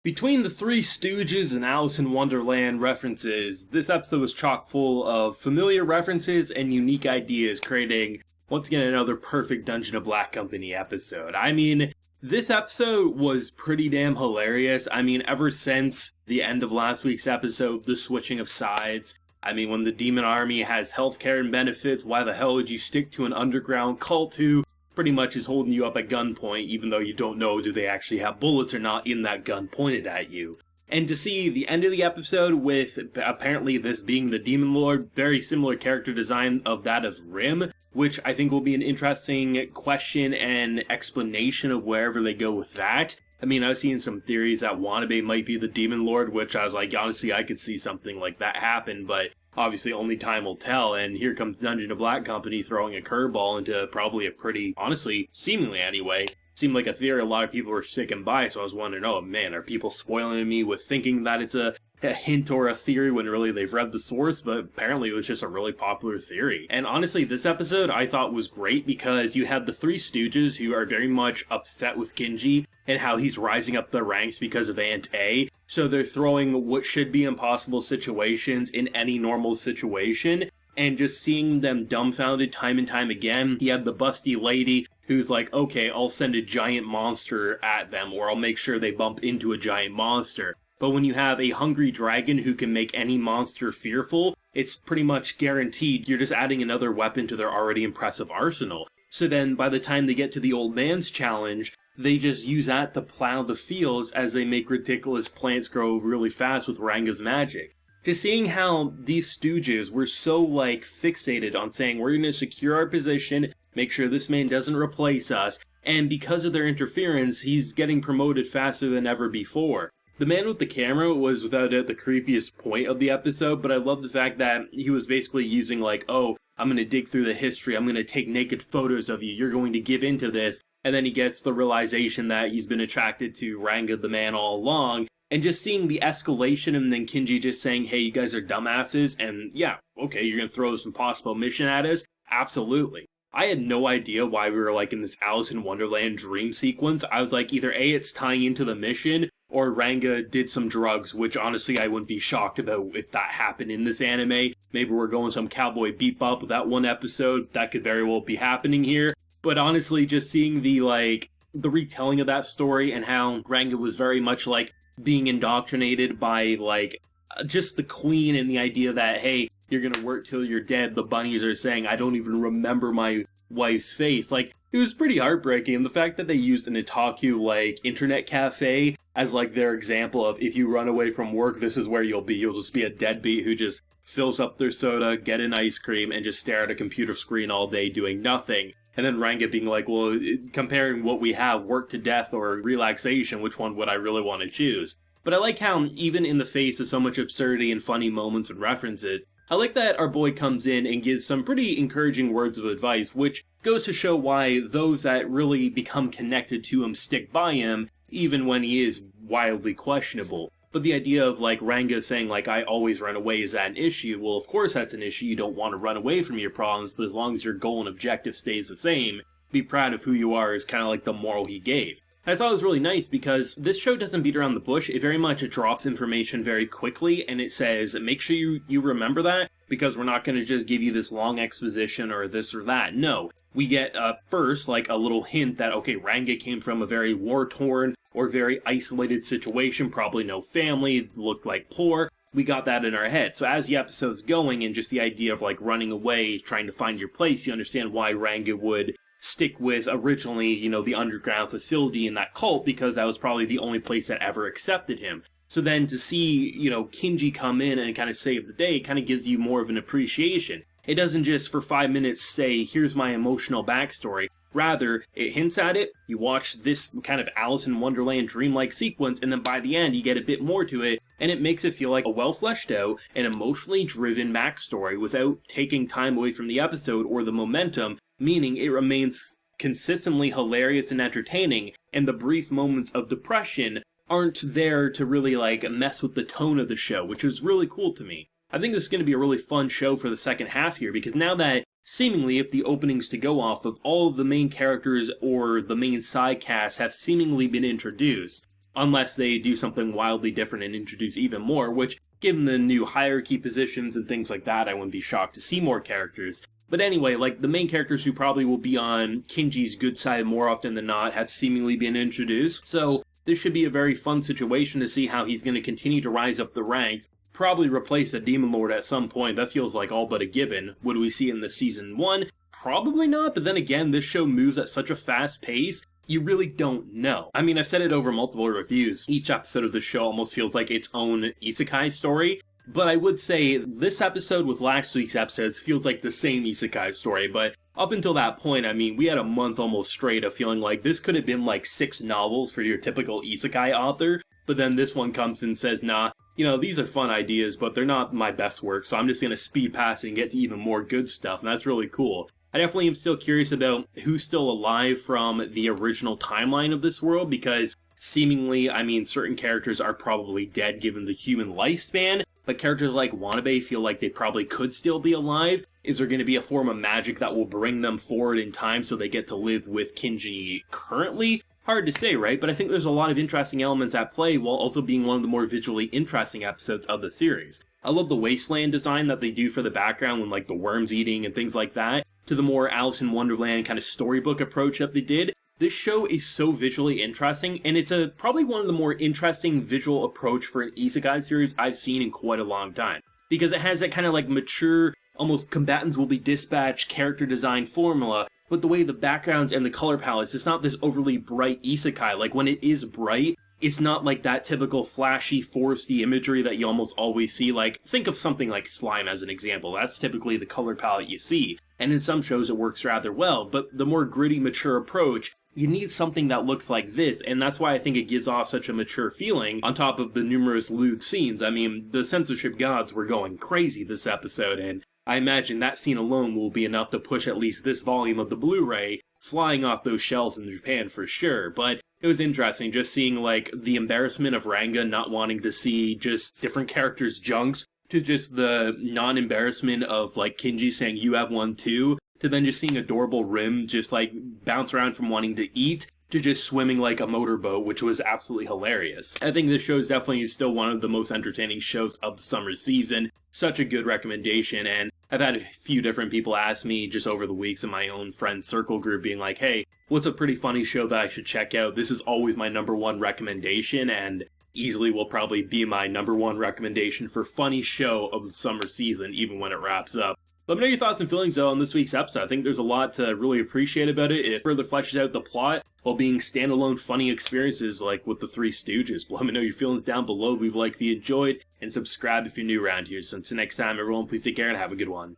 Between the Three Stooges and Alice in Wonderland references, this episode was chock full of familiar references and unique ideas, creating, once again, another perfect Dungeon of Black Company episode. I mean, this episode was pretty damn hilarious. I mean, ever since the end of last week's episode, the switching of sides. I mean, when the demon army has healthcare and benefits, why the hell would you stick to an underground cult who pretty much is holding you up at gunpoint, even though you don't know do they actually have bullets or not in that gun pointed at you. And to see the end of the episode with apparently this being the Demon Lord, very similar character design of that of Rim, which I think will be an interesting question and explanation of wherever they go with that. I mean, I've seen some theories that Wannabe might be the Demon Lord, which I was like, honestly, I could see something like that happen, but obviously only time will tell, and here comes Dungeon of Black Company throwing a curveball into probably a pretty, honestly, seemingly anyway, seemed like a theory a lot of people were sticking by, so I was wondering, oh man, are people spoiling me with thinking that it's a hint or a theory when really they've read the source? But apparently it was just a really popular theory. And honestly, this episode I thought was great because you had the Three Stooges who are very much upset with Kinji and how he's rising up the ranks because of Aunt A. So they're throwing what should be impossible situations in any normal situation, and just seeing them dumbfounded time and time again. You have the busty lady who's like, okay, I'll send a giant monster at them, or I'll make sure they bump into a giant monster. But when you have a hungry dragon who can make any monster fearful, it's pretty much guaranteed you're just adding another weapon to their already impressive arsenal. So then by the time they get to the old man's challenge, they just use that to plow the fields as they make ridiculous plants grow really fast with Ranga's magic. Just seeing how these stooges were so fixated on saying we're going to secure our position, make sure this man doesn't replace us, and because of their interference, he's getting promoted faster than ever before. The man with the camera was without doubt the creepiest point of the episode, but I love the fact that he was basically using oh, I'm going to dig through the history, I'm going to take naked photos of you, you're going to give into this, and then he gets the realization that he's been attracted to Ranga the man all along, and just seeing the escalation and then Kinji just saying, hey, you guys are dumbasses, and yeah, okay, you're going to throw this impossible mission at us? Absolutely. I had no idea why we were in this Alice in Wonderland dream sequence. I was like, either A, it's tying into the mission, or Ranga did some drugs, which honestly I wouldn't be shocked about if that happened in this anime. Maybe we're going some cowboy bebop with that one episode. That could very well be happening here. But honestly, just seeing the retelling of that story and how Ranga was very much being indoctrinated by just the queen and the idea that, hey, you're gonna work till you're dead. The bunnies are saying, I don't even remember my wife's face. It was pretty heartbreaking. And the fact that they used an otaku internet cafe as their example of, if you run away from work, this is where you'll be. You'll just be a deadbeat who just fills up their soda, get an ice cream, and just stare at a computer screen all day doing nothing. And then Ranga being well, comparing what we have, work to death or relaxation, which one would I really want to choose? But I like how, even in the face of so much absurdity and funny moments and references, I like that our boy comes in and gives some pretty encouraging words of advice, which goes to show why those that really become connected to him stick by him, even when he is wildly questionable. But the idea of Ranga saying I always run away, is that an issue? Well, of course that's an issue. You don't want to run away from your problems, but as long as your goal and objective stays the same, be proud of who you are is kind of the moral he gave. I thought it was really nice because this show doesn't beat around the bush. It very much drops information very quickly, and it says, make sure you remember that, because we're not going to just give you this long exposition or this or that. No, we get first a little hint that, okay, Ranga came from a very war-torn or very isolated situation, probably no family, looked poor. We got that in our head. So as the episode's going, and just the idea of running away, trying to find your place, you understand why Ranga would stick with originally, the underground facility in that cult, because that was probably the only place that ever accepted him. So then to see, Kinji come in and kind of save the day, kind of gives you more of an appreciation. It doesn't just for 5 minutes say, here's my emotional backstory. Rather, it hints at it, you watch this kind of Alice in Wonderland dreamlike sequence, and then by the end you get a bit more to it, and it makes it feel like a well fleshed out and emotionally driven backstory without taking time away from the episode or the momentum, meaning it remains consistently hilarious and entertaining, and the brief moments of depression aren't there to really mess with the tone of the show, which is really cool to me. I think this is going to be a really fun show for the second half here, because now that seemingly, if the openings to go off of all of the main characters or the main side cast have seemingly been introduced, unless they do something wildly different and introduce even more, which, given the new hierarchy positions and things like that, I wouldn't be shocked to see more characters. But anyway, like, the main characters who probably will be on Kinji's good side more often than not have seemingly been introduced, so this should be a very fun situation to see how he's going to continue to rise up the ranks, probably replace a Demon Lord at some point. That feels like all but a given. Would we see it in the season 1? Probably not, but then again, this show moves at such a fast pace, you really don't know. I mean, I've said it over multiple reviews. Each episode of the show almost feels like its own isekai story, but I would say this episode with last week's episodes feels like the same isekai story, but up until that point, I mean, we had a month almost straight of feeling like this could have been like 6 novels for your typical isekai author, but then this one comes and says, nah, you know, these are fun ideas, but they're not my best work, so I'm just gonna speed past it and get to even more good stuff, and that's really cool. I definitely am still curious about who's still alive from the original timeline of this world, because seemingly, I mean, certain characters are probably dead given the human lifespan, but characters like Wanabe feel like they probably could still be alive. Is there going to be a form of magic that will bring them forward in time so they get to live with Kinji currently? Hard to say, right? But I think there's a lot of interesting elements at play while also being one of the more visually interesting episodes of the series. I love the wasteland design that they do for the background when like the worms eating and things like that, to the more Alice in Wonderland kind of storybook approach that they did. This show is so visually interesting, and it's probably one of the more interesting visual approach for an isekai series I've seen in quite a long time. Because it has that kind of like mature, almost combatants will be dispatched character design formula, but the way the backgrounds and the color palettes, it's not this overly bright isekai. Like when it is bright, it's not like that typical flashy, foresty imagery that you almost always see. Like, think of something like Slime as an example. That's typically the color palette you see. And in some shows it works rather well, but the more gritty, mature approach, you need something that looks like this, and that's why I think it gives off such a mature feeling, on top of the numerous lewd scenes. I mean, the censorship gods were going crazy this episode, and I imagine that scene alone will be enough to push at least this volume of the Blu-ray flying off those shelves in Japan for sure. But it was interesting just seeing, like, the embarrassment of Ranga not wanting to see just different characters' junks, to just the non-embarrassment of, like, Kinji saying, you have one too, to then just seeing adorable Rim just, like, bounce around from wanting to eat, to just swimming like a motorboat, which was absolutely hilarious. I think this show is definitely still one of the most entertaining shows of the summer season. Such a good recommendation, and I've had a few different people ask me just over the weeks in my own friend circle group being like, hey, what's a pretty funny show that I should check out? This is always my #1 recommendation, and easily will probably be my #1 recommendation for funny show of the summer season, even when it wraps up. Let me know your thoughts and feelings, though, on this week's episode. I think there's a lot to really appreciate about it. It further fleshes out the plot while being standalone funny experiences like with the Three Stooges. But let me know your feelings down below. Leave a like if you enjoyed, and subscribe if you're new around here. So until next time, everyone, please take care and have a good one.